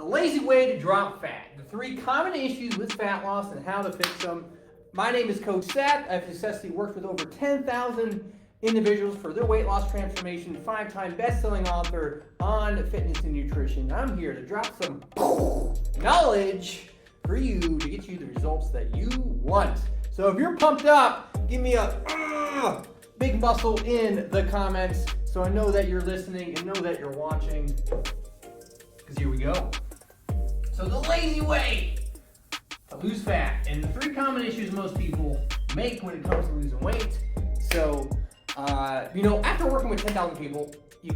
The lazy way to drop fat. The 3 common issues with fat loss and how to fix them. My name is Coach Seth. I've successfully worked with over 10,000 individuals for their weight loss transformation, 5-time best-selling author on fitness and nutrition. I'm here to drop some knowledge for you to get you the results that you want. So if you're pumped up, give me a big muscle in the comments so I know that you're listening and know that you're watching. Because here we go. So the lazy way to lose fat, and the 3 common issues most people make when it comes to losing weight. So, after working with 10,000 people, you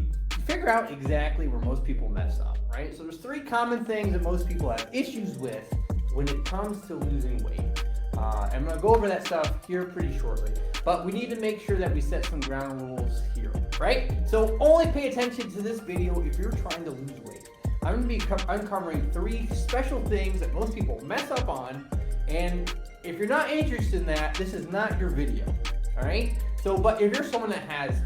figure out exactly where most people mess up, right? So there's 3 common things that most people have issues with when it comes to losing weight. I'm going to go over that stuff here pretty shortly, but we need to make sure that we set some ground rules here, right? So only pay attention to this video if you're trying to lose weight. I'm going to be uncovering 3 special things that most people mess up on, and if you're not interested in that, this is not your video, all right? So, but if you're someone that has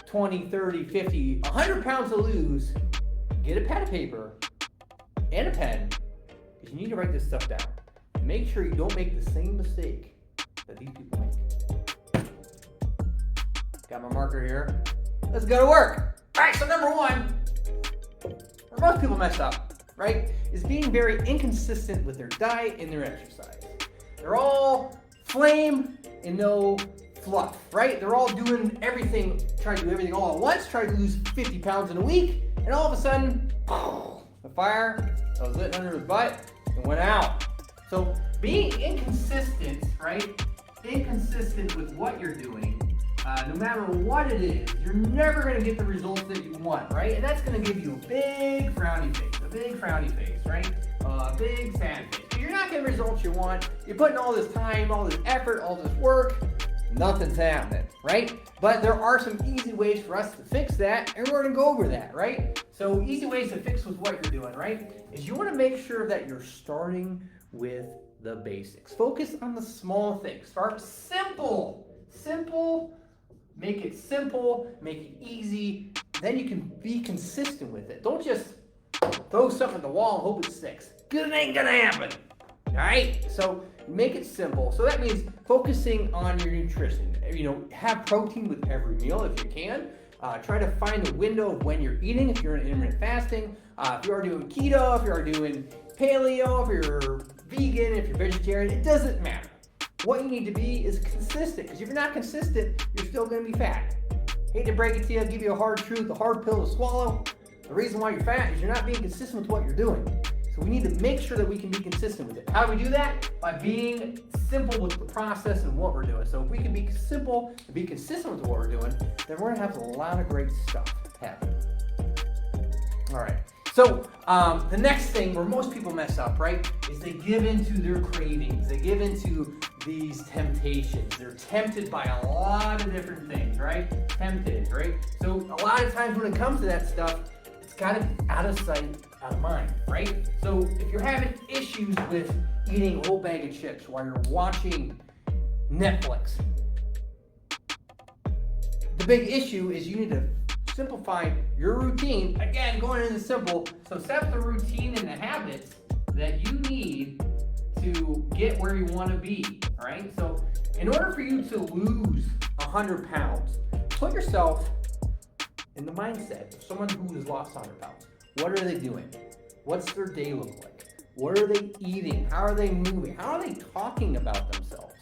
20, 30, 50, 100 pounds to lose, get a pad of paper and a pen, because you need to write this stuff down. Make sure you don't make the same mistake that these people make. Got my marker here. Let's go to work. All right, so number 1, where most people mess up, right, is being very inconsistent with their diet and their exercise. They're all flame and no fluff, right? They're all doing everything, trying to do everything all at once, trying to lose 50 pounds in a week, and all of a sudden, the fire that was lit under his butt and went out. So being inconsistent, right? Inconsistent with what you're doing, no matter what it is, you're never going to get the results that you want, right? And that's going to give you a big frowny face, right? A big sad face. If you're not getting the results you want, you're putting all this time, all this effort, all this work, nothing's happening, right? But there are some easy ways for us to fix that, and we're going to go over that, right? So easy ways to fix with what you're doing, right, is you want to make sure that you're starting with the basics. Focus on the small things. Start simple. Make it simple, make it easy. Then you can be consistent with it. Don't just throw something at the wall and hope it sticks. Good, it ain't gonna happen. All right? So make it simple. So that means focusing on your nutrition. Have protein with every meal if you can. Try to find the window of when you're eating if you're in intermittent fasting. If you are doing keto, if you are doing paleo, if you're vegan, if you're vegetarian, it doesn't matter. What you need to be is consistent, because if you're not consistent, you're still going to be fat. Hate to break it to you, give you a hard truth, a hard pill to swallow. The reason why you're fat is you're not being consistent with what you're doing. So we need to make sure that we can be consistent with it. How do we do that? By being simple with the process and what we're doing. So if we can be simple and be consistent with what we're doing, then we're going to have a lot of great stuff happen. All right. So the next thing where most people mess up, right, is they give into their cravings. They give into these temptations. They're tempted by a lot of different things, right? Tempted, right? So a lot of times when it comes to that stuff, it's got to be out of sight, out of mind, right? So if you're having issues with eating a whole bag of chips while you're watching Netflix, the big issue is you need to simplify your routine. Again, going into simple. So set the routine and the habits that you need to get where you want to be, all right? So in order for you to lose 100 pounds, put yourself in the mindset of someone who has lost 100 pounds. What are they doing? What's their day look like? What are they eating? How are they moving? How are they talking about themselves,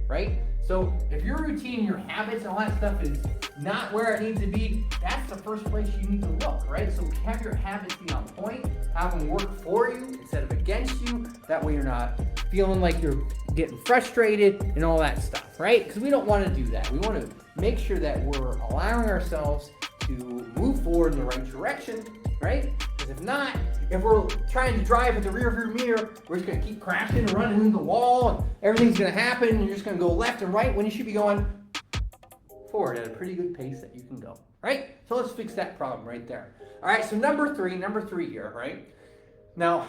right? So if your routine, your habits, and all that stuff is not where it needs to be, that's the first place you need to look, right? So have your habits be on point, have them work for you instead of against you. That way you're not feeling like you're getting frustrated and all that stuff, right? Because we don't want to do that. We want to make sure that we're allowing ourselves to move forward in the right direction, right? Because if not, if we're trying to drive with the rear view mirror, we're just going to keep crashing and running into the wall, and everything's going to happen, and you're just going to go left and right when you should be going forward at a pretty good pace that you can go, right? So let's fix that problem right there. All right, so number three here, right? Now,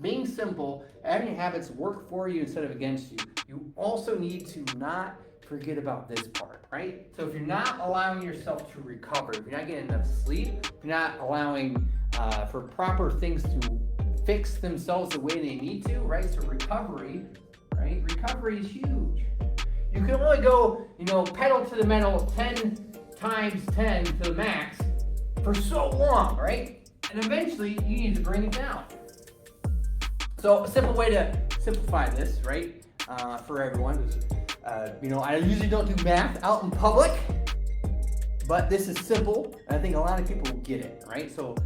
being simple, having your habits work for you instead of against you, you also need to not forget about this part, right? So if you're not allowing yourself to recover, if you're not getting enough sleep, if you're not allowing for proper things to fix themselves the way they need to, right? So recovery, right? Recovery is huge. You can only go, pedal to the metal 10 times 10 to the max for so long, right? And eventually you need to bring it down. So a simple way to simplify this, right, for everyone is, I usually don't do math out in public, but this is simple, and I think a lot of people get it, right? So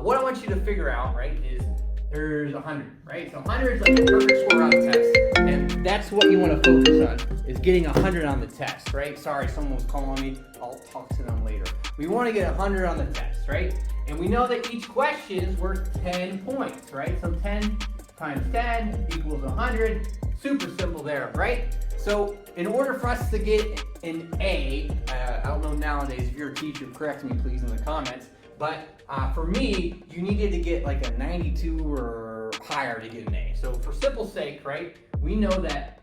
what I want you to figure out, right, is there's 100, right? So 100 is like the perfect score on the test, and that's what you want to focus on, is getting 100 on the test, right? Sorry, someone was calling me. I'll talk to them later. We want to get 100 on the test, right? And we know that each question is worth 10 points, right? So 10 times 10 equals 100. Super simple there, right? So in order for us to get an A, I don't know nowadays, if you're a teacher, correct me please in the comments, but for me, you needed to get like a 92 or higher to get an A. So for simple sake, right, we know that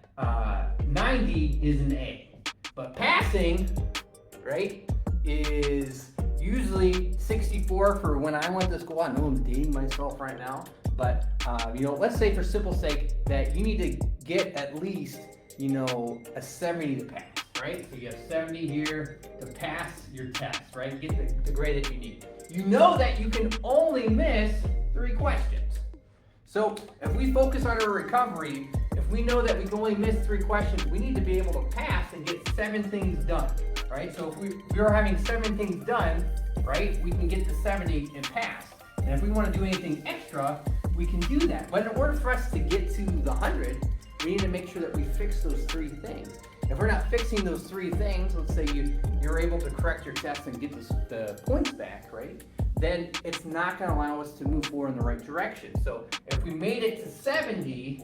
90 is an A. But passing, right, is usually 64 for when I went to school. I know I'm dating myself right now, but let's say for simple sake that you need to get at least, a 70 to pass, right? So you have 70 here to pass your test, right? Get the grade that you need. You know that you can only miss 3 questions. So if we focus on our recovery, if we know that we can only miss 3 questions, we need to be able to pass and get 7 things done, right? So if we are having 7 things done, right, we can get to 70 and pass. And if we want to do anything extra, we can do that. But in order for us to get to the 100, we need to make sure that we fix those 3 things. If we're not fixing those 3 things, let's say you're able to correct your test and get the points back, right? Then it's not going to allow us to move forward in the right direction. So if we made it to 70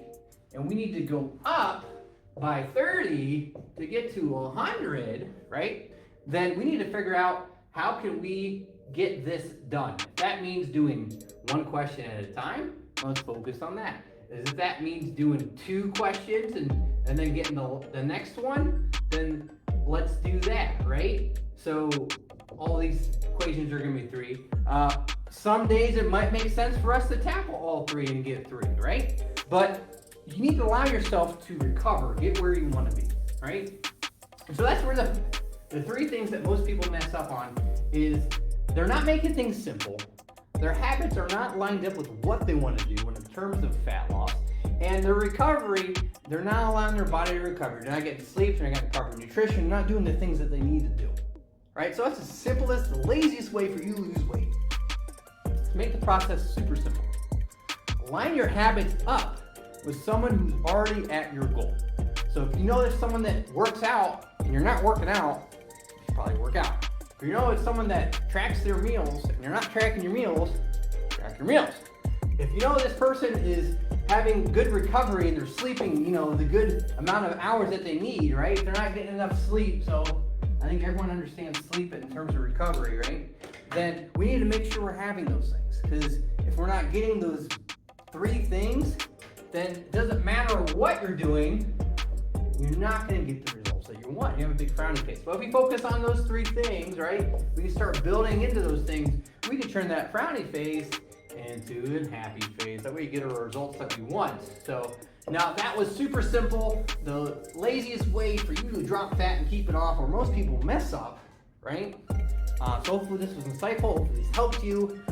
and we need to go up by 30 to get to 100, right? Then we need to figure out how can we get this done. If that means doing 1 question at a time, let's focus on that. If that means doing 2 questions and then getting the next one, then let's do that, right? So all these equations are going to be 3. Some days it might make sense for us to tackle all 3 and get 3, right? But you need to allow yourself to recover, get where you want to be, right? And so that's where the 3 things that most people mess up on is they're not making things simple. Their habits are not lined up with what they want to do in terms of fat loss. And their recovery, they're not allowing their body to recover. They're not getting sleep, they're not getting proper nutrition, they're not doing the things that they need to do. Right? So that's the simplest, the laziest way for you to lose weight. To make the process super simple. Line your habits up with someone who's already at your goal. So if you know there's someone that works out and you're not working out, you should probably work out. If you know it's someone that tracks their meals and you're not tracking your meals, track your meals. If you know this person is having good recovery and they're sleeping, the good amount of hours that they need, right? They're not getting enough sleep, so I think everyone understands sleep in terms of recovery, right? Then we need to make sure we're having those things. Because if we're not getting those 3 things, then it doesn't matter what you're doing, you're not going to get the results that you want. You have a big frowny face. But if we focus on those 3 things, right, we can start building into those things. We can turn that frowny face into a happy face. That way you get the results that you want. So now that was super simple. The laziest way for you to drop fat and keep it off, where most people mess up, right? So hopefully this was insightful. Hopefully this helped you.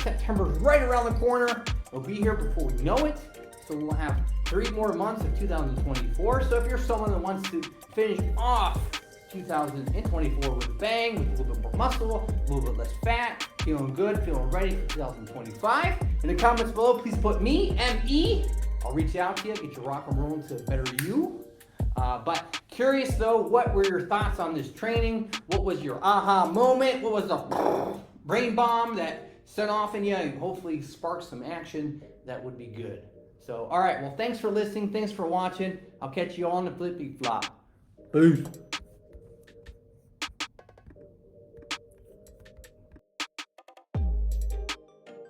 September's right around the corner. We'll be here before we know it. So we'll have 3 more months of 2024. So if you're someone that wants to finish off 2024 with a bang, with a little bit more muscle, a little bit less fat, feeling good, feeling ready for 2025, in the comments below, please put me, M-E. I'll reach out to you, get you rock and rolling to a better you. But curious though, what were your thoughts on this training? What was your aha moment? What was the brain bomb that set off in you and hopefully spark some action that would be good? So, all right, well, thanks for listening. Thanks for watching. I'll catch you on the flippy flop. Peace.